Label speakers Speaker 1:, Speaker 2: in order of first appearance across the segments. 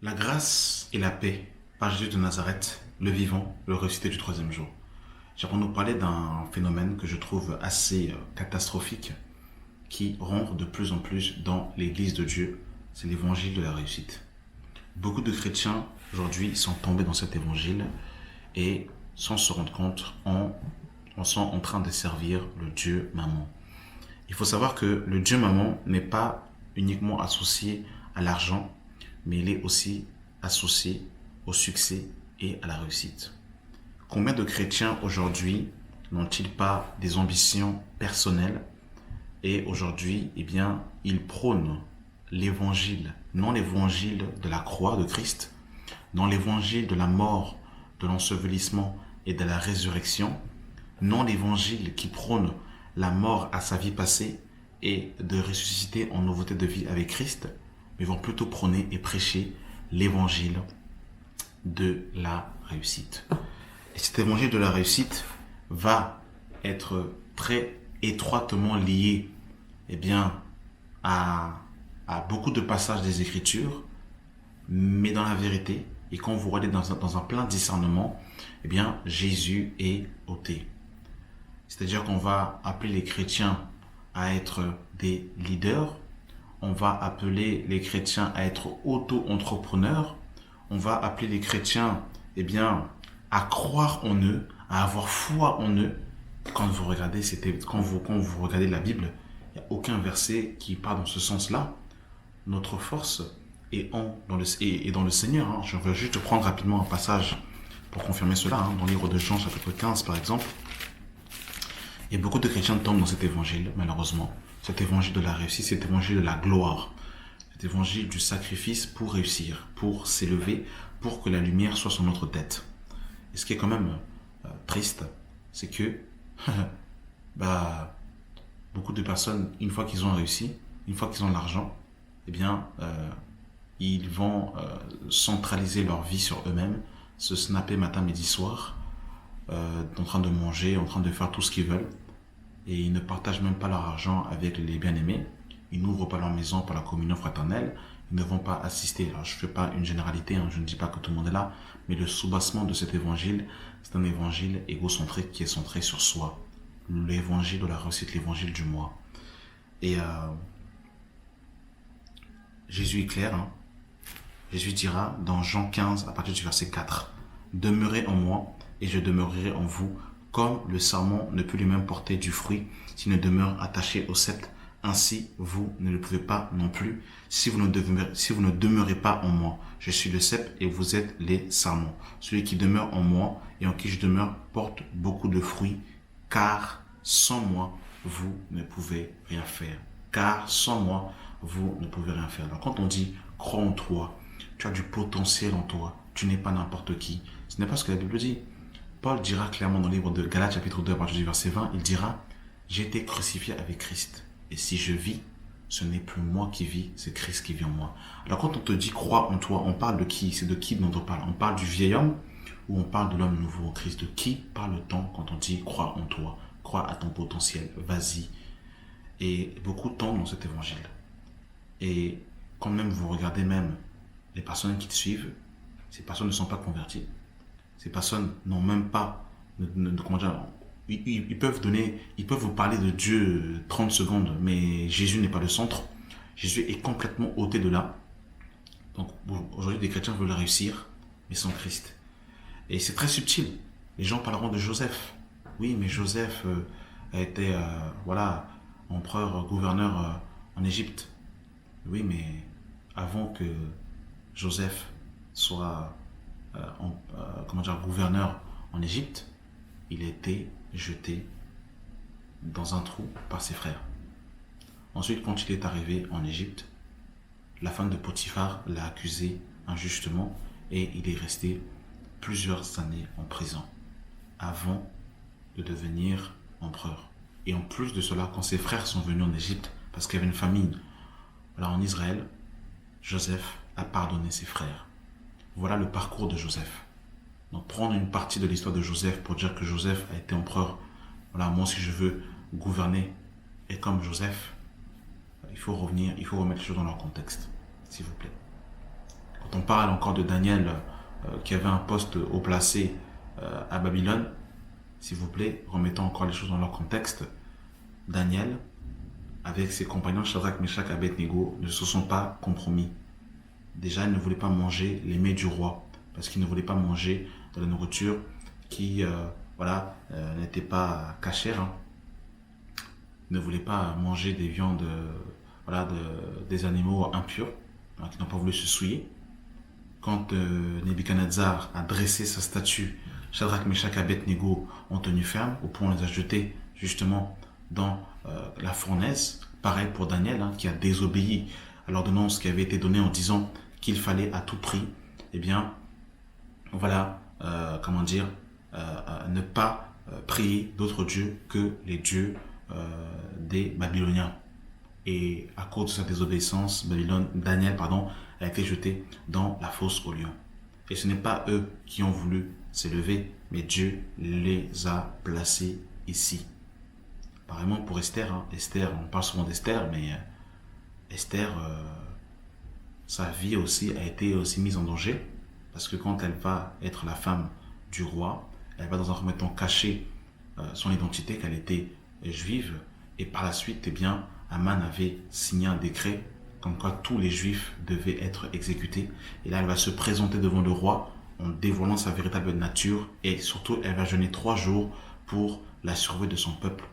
Speaker 1: La grâce et la paix par Jésus de Nazareth, le vivant, le ressuscité du troisième jour. J'aimerais nous parler d'un phénomène que je trouve assez catastrophique qui rentre de plus en plus dans l'Église de Dieu, c'est l'évangile de la réussite. Beaucoup de chrétiens aujourd'hui sont tombés dans cet évangile et sans se rendre compte sont en train de servir le Dieu maman. Il faut savoir que le Dieu maman n'est pas uniquement associé à l'argent, mais il est aussi associé au succès et à la réussite. Combien de chrétiens aujourd'hui n'ont-ils pas des ambitions personnelles et aujourd'hui, ils prônent l'évangile, non l'évangile de la croix de Christ, non l'évangile de la mort, de l'ensevelissement et de la résurrection, non l'évangile qui prône la mort à sa vie passée et de ressusciter en nouveauté de vie avec Christ, mais vont plutôt prôner et prêcher l'évangile de la réussite. Et cet évangile de la réussite va être très étroitement lié à, à beaucoup de passages des Écritures, mais dans la vérité, et quand vous regardez dans un plein discernement, Jésus est ôté. C'est-à-dire qu'on va appeler les chrétiens à être des leaders, on va appeler les chrétiens à être auto-entrepreneurs, on va appeler les chrétiens à croire en eux, à avoir foi en eux. Quand vous regardez la Bible, il n'y a aucun verset qui parle dans ce sens-là. Notre force est dans le Seigneur. Je vais juste prendre rapidement un passage pour confirmer cela, dans le livre de Jean, chapitre 15, par exemple. Et beaucoup de chrétiens tombent dans cet évangile, malheureusement. Cet évangile de la réussite, cet évangile de la gloire. Cet évangile du sacrifice pour réussir, pour s'élever, pour que la lumière soit sur notre tête. Et ce qui est quand même triste, c'est que beaucoup de personnes, une fois qu'ils ont réussi, une fois qu'ils ont l'argent, ils vont centraliser leur vie sur eux-mêmes, se snapper matin, midi, soir, en train de manger, en train de faire tout ce qu'ils veulent. Et ils ne partagent même pas leur argent avec les bien-aimés. Ils n'ouvrent pas leur maison pour la communion fraternelle. Ils ne vont pas assister. Alors, je ne fais pas une généralité, je ne dis pas que tout le monde est là, mais le soubassement de cet évangile, c'est un évangile égocentrique qui est centré sur soi. L'évangile de la réussite, l'évangile du moi. Et Jésus est clair. Jésus dira dans Jean 15, à partir du verset 4, « Demeurez en moi, et je demeurerai en vous, comme le sarment ne peut lui-même porter du fruit s'il ne demeure attaché au cep. Ainsi, vous ne le pouvez pas non plus si vous ne demeurez pas en moi. Je suis le cep et vous êtes les sarments. Celui qui demeure en moi et en qui je demeure porte beaucoup de fruits, car sans moi, vous ne pouvez rien faire. Car sans moi, vous ne pouvez rien faire. » Donc quand on dit « crois en toi », tu as du potentiel en toi, tu n'es pas n'importe qui. Ce n'est pas ce que la Bible dit. Paul dira clairement dans le livre de Galates chapitre 2 à partir du verset 20, il dira « J'ai été crucifié avec Christ. Et si je vis, ce n'est plus moi qui vis, c'est Christ qui vit en moi. » Alors quand on te dit « crois en toi », on parle de qui? C'est de qui dont on parle? On parle du vieil homme ou on parle de l'homme nouveau en Christ? De qui parle-t-on quand on dit « crois en toi », crois à ton potentiel, vas-y. Et beaucoup tombent dans cet évangile. Et quand même vous regardez même les personnes qui te suivent, ces personnes ne sont pas converties. Ces personnes n'ont même pas, comment dire, ils peuvent vous parler de Dieu 30 secondes, mais Jésus n'est pas le centre. Jésus est complètement ôté de là. Donc aujourd'hui, des chrétiens veulent réussir, mais sans Christ. Et c'est très subtil. Les gens parleront de Joseph. Oui, mais Joseph a été, empereur, gouverneur en Égypte. Oui, mais avant que Joseph soit gouverneur en Égypte, il a été jeté dans un trou par ses frères. Ensuite, quand il est arrivé en Égypte, la femme de Potiphar l'a accusé injustement et il est resté plusieurs années en prison avant de devenir empereur. Et en plus de cela, quand ses frères sont venus en Égypte, parce qu'il y avait une famine en Israël, Joseph a pardonné ses frères. Voilà le parcours de Joseph. Donc prendre une partie de l'histoire de Joseph pour dire que Joseph a été empereur. Voilà, moi si je veux gouverner et comme Joseph, il faut remettre les choses dans leur contexte, s'il vous plaît. Quand on parle encore de Daniel qui avait un poste haut placé à Babylone, s'il vous plaît, remettons encore les choses dans leur contexte. Daniel, avec ses compagnons Shadrach, Meshach et Abednego, ne se sont pas compromis. Déjà, ils ne voulaient pas manger les mets du roi, parce qu'ils ne voulaient pas manger de la nourriture qui n'était pas cachère. Hein. Ils ne voulaient pas manger des viandes, des animaux impurs, hein, qui n'ont pas voulu se souiller. Quand Nebuchadnezzar a dressé sa statue, Shadrach, Meshach et Abednego ont tenu ferme, au point où on les a jetés justement dans la fournaise. Pareil pour Daniel, hein, qui a désobéi à l'ordonnance qui avait été donnée en disant qu'il fallait à tout prix, ne pas prier d'autres dieux que les dieux des Babyloniens. Et à cause de sa désobéissance, Daniel a été jeté dans la fosse aux lions. Et ce n'est pas eux qui ont voulu s'élever, mais Dieu les a placés ici. Pareillement pour Esther. Hein. Esther, on parle souvent d'Esther, mais Esther, sa vie aussi a été aussi mise en danger. Parce que quand elle va être la femme du roi, elle va dans un premier temps cacher son identité, qu'elle était juive. Et par la suite, Aman avait signé un décret comme quoi tous les juifs devaient être exécutés. Et là, elle va se présenter devant le roi en dévoilant sa véritable nature. Et surtout, elle va jeûner 3 jours pour la survie de son peuple.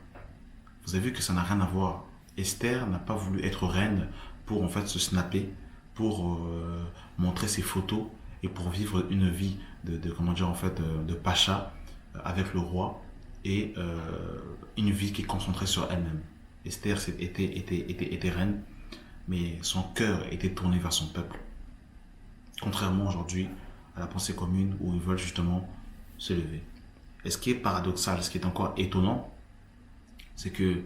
Speaker 1: Vous avez vu que ça n'a rien à voir. Esther n'a pas voulu être reine pour en fait se snapper, pour montrer ses photos et pour vivre une vie de pacha avec le roi et une vie qui est concentrée sur elle-même. Esther était reine, mais son cœur était tourné vers son peuple. Contrairement aujourd'hui à la pensée commune où ils veulent justement se lever. Et ce qui est paradoxal, ce qui est encore étonnant, c'est que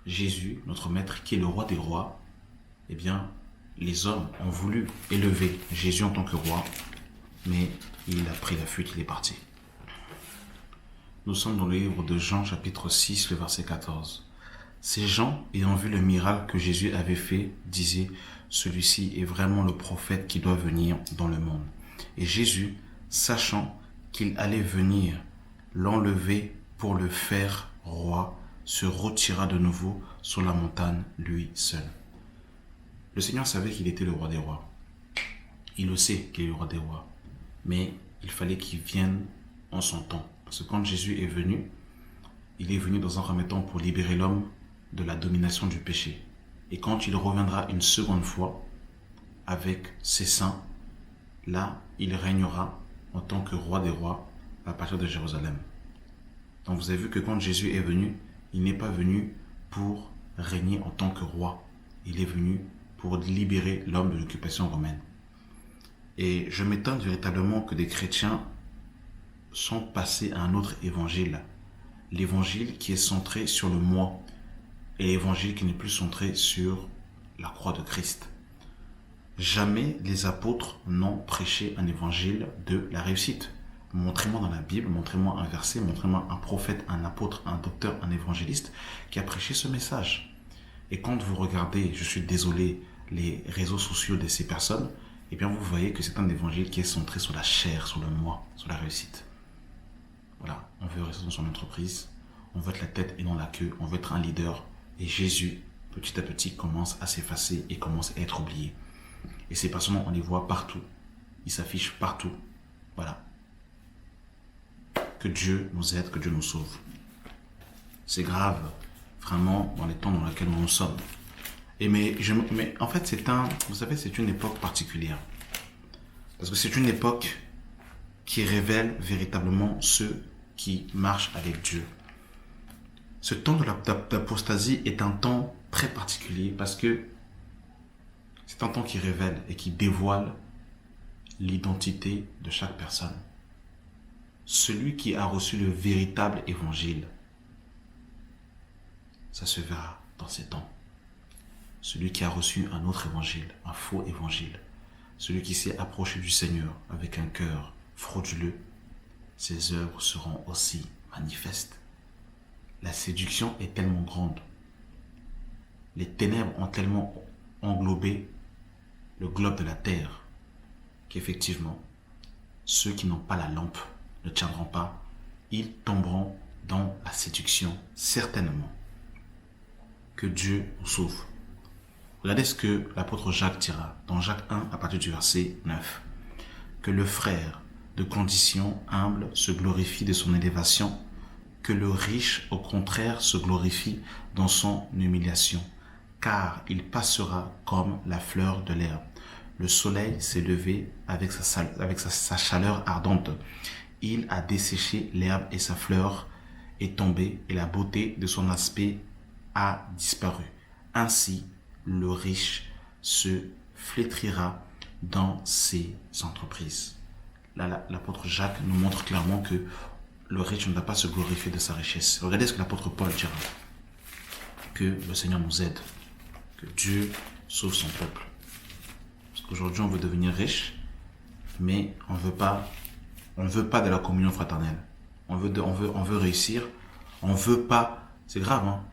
Speaker 1: Jésus, notre maître, qui est le roi des rois, les hommes ont voulu élever Jésus en tant que roi, mais il a pris la fuite, il est parti. Nous sommes dans le livre de Jean, chapitre 6, le verset 14. Ces gens, ayant vu le miracle que Jésus avait fait, disaient « Celui-ci est vraiment le prophète qui doit venir dans le monde. » Et Jésus, sachant qu'il allait venir l'enlever pour le faire roi, se retira de nouveau sur la montagne, lui seul. Le Seigneur savait qu'il était le roi des rois. Il le sait qu'il est le roi des rois. Mais il fallait qu'il vienne en son temps. Parce que quand Jésus est venu, il est venu dans un premier temps pour libérer l'homme de la domination du péché. Et quand il reviendra une seconde fois avec ses saints, là, il régnera en tant que roi des rois à partir de Jérusalem. Donc vous avez vu que quand Jésus est venu, il n'est pas venu pour régner en tant que roi. Il est venu pour libérer l'homme de l'occupation romaine. Et je m'étonne véritablement que des chrétiens sont passés à un autre évangile. L'évangile qui est centré sur le moi. Et l'évangile qui n'est plus centré sur la croix de Christ. Jamais les apôtres n'ont prêché un évangile de la réussite. Montrez-moi dans la Bible, montrez-moi un verset, montrez-moi un prophète, un apôtre, un docteur, un évangéliste qui a prêché ce message. Et quand vous regardez, je suis désolé, les réseaux sociaux de ces personnes, vous voyez que c'est un évangile qui est centré sur la chair, sur le moi, sur la réussite. Voilà, on veut rester dans son entreprise, on veut être la tête et non la queue, on veut être un leader. Et Jésus, petit à petit, commence à s'effacer et commence à être oublié. Et ces personnes, on les voit partout. Ils s'affichent partout. Voilà. Que Dieu nous aide, que Dieu nous sauve. C'est grave, vraiment, dans les temps dans lesquels nous sommes. Mais en fait, c'est une époque particulière. Parce que c'est une époque qui révèle véritablement ceux qui marchent avec Dieu. Ce temps de l'apostasie est un temps très particulier parce que c'est un temps qui révèle et qui dévoile l'identité de chaque personne. Celui qui a reçu le véritable évangile, ça se verra dans ces temps. Celui qui a reçu un autre évangile, un faux évangile, celui qui s'est approché du Seigneur avec un cœur frauduleux, ses œuvres seront aussi manifestes. La séduction est tellement grande. Les ténèbres ont tellement englobé le globe de la terre qu'effectivement, ceux qui n'ont pas la lampe ne tiendront pas, ils tomberont dans la séduction, certainement. Que Dieu nous sauve. Regardez ce que l'apôtre Jacques dira dans Jacques 1 à partir du verset 9. Que le frère de condition humble se glorifie de son élévation, que le riche au contraire se glorifie dans son humiliation, car il passera comme la fleur de l'herbe. Le soleil s'est levé avec sa chaleur ardente. Il a desséché l'herbe et sa fleur est tombée et la beauté de son aspect a disparu. Ainsi, le riche se flétrira dans ses entreprises. Là, l'apôtre Jacques nous montre clairement que le riche ne va pas se glorifier de sa richesse. Regardez ce que l'apôtre Paul dira. Que le Seigneur nous aide. Que Dieu sauve son peuple. Parce qu'aujourd'hui, on veut devenir riche, mais on veut pas de la communion fraternelle. On veut réussir. On veut pas. C'est grave, hein.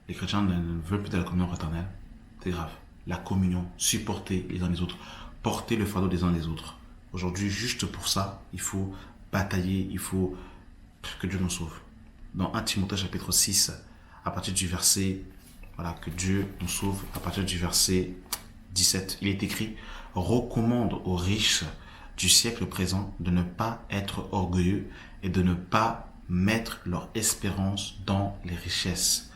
Speaker 1: Les chrétiens ne veulent plus de la communion fraternelle. C'est grave. La communion, supporter les uns les autres, porter le fardeau des uns des autres. Aujourd'hui, juste pour ça, il faut batailler, il faut que Dieu nous sauve. Dans 1 Timothée chapitre 6, à partir du verset, que Dieu nous sauve, à partir du verset 17, il est écrit: recommande aux riches du siècle présent de ne pas être orgueilleux et de ne pas mettre leur espérance dans les richesses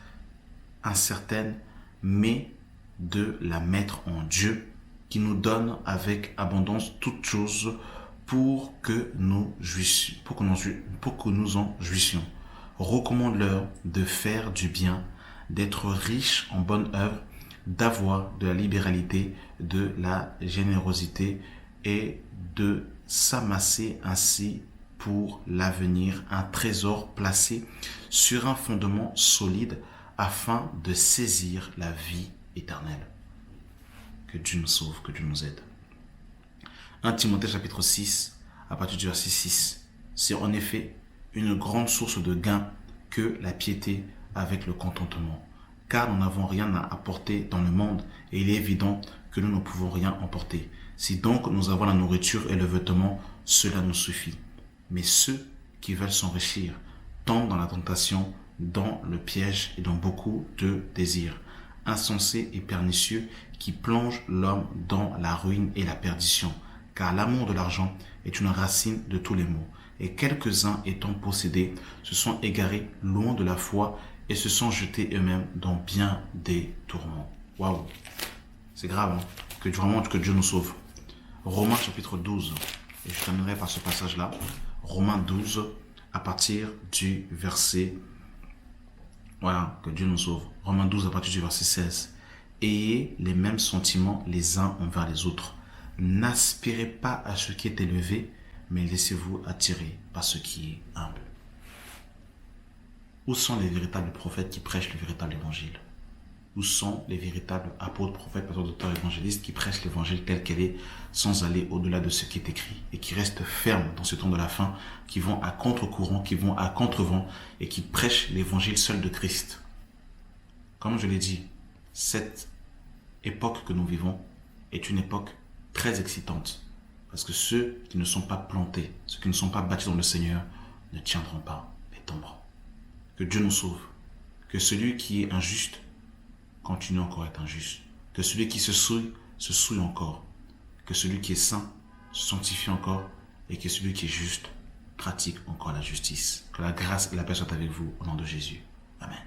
Speaker 1: incertaines, mais de la mettre en Dieu, qui nous donne avec abondance toutes choses pour que nous en jouissions. Recommande-leur de faire du bien, d'être riches en bonnes œuvres, d'avoir de la libéralité, de la générosité et de s'amasser ainsi pour l'avenir un trésor placé sur un fondement solide afin de saisir la vie éternelle. Que Dieu nous sauve, que Dieu nous aide. 1 Timothée chapitre 6, à partir du verset 6. C'est en effet une grande source de gain que la piété avec le contentement. Car nous n'avons rien à apporter dans le monde et il est évident que nous ne pouvons rien emporter. Si donc nous avons la nourriture et le vêtement, cela nous suffit. Mais ceux qui veulent s'enrichir tombent dans la tentation, dans le piège et dans beaucoup de désirs insensés et pernicieux qui plongent l'homme dans la ruine et la perdition. Car l'amour de l'argent est une racine de tous les maux. Et quelques-uns étant possédés se sont égarés loin de la foi et se sont jetés eux-mêmes dans bien des tourments. Waouh! C'est grave, hein? Que Dieu nous sauve. Romains chapitre 12. Et je terminerai par ce passage-là. Romains 12, à partir du verset... Voilà, que Dieu nous sauve. Romains 12, à partir du verset 16. Ayez les mêmes sentiments les uns envers les autres. N'aspirez pas à ce qui est élevé, mais laissez-vous attirer par ce qui est humble. Où sont les véritables prophètes qui prêchent le véritable évangile? Où sont les véritables apôtres, prophètes, pasteurs, docteurs, évangélistes qui prêchent l'évangile tel qu'elle est, sans aller au-delà de ce qui est écrit, et qui restent fermes dans ce temps de la fin, qui vont à contre-courant, qui vont à contre-vent, et qui prêchent l'évangile seul de Christ? Comme je l'ai dit, cette époque que nous vivons est une époque très excitante, parce que ceux qui ne sont pas plantés, ceux qui ne sont pas bâtis dans le Seigneur, ne tiendront pas et tomberont. Que Dieu nous sauve. Que celui qui est injuste continue encore à être injuste. Que celui qui se souille encore. Que celui qui est saint se sanctifie encore. Et que celui qui est juste pratique encore la justice. Que la grâce et la paix soient avec vous au nom de Jésus. Amen.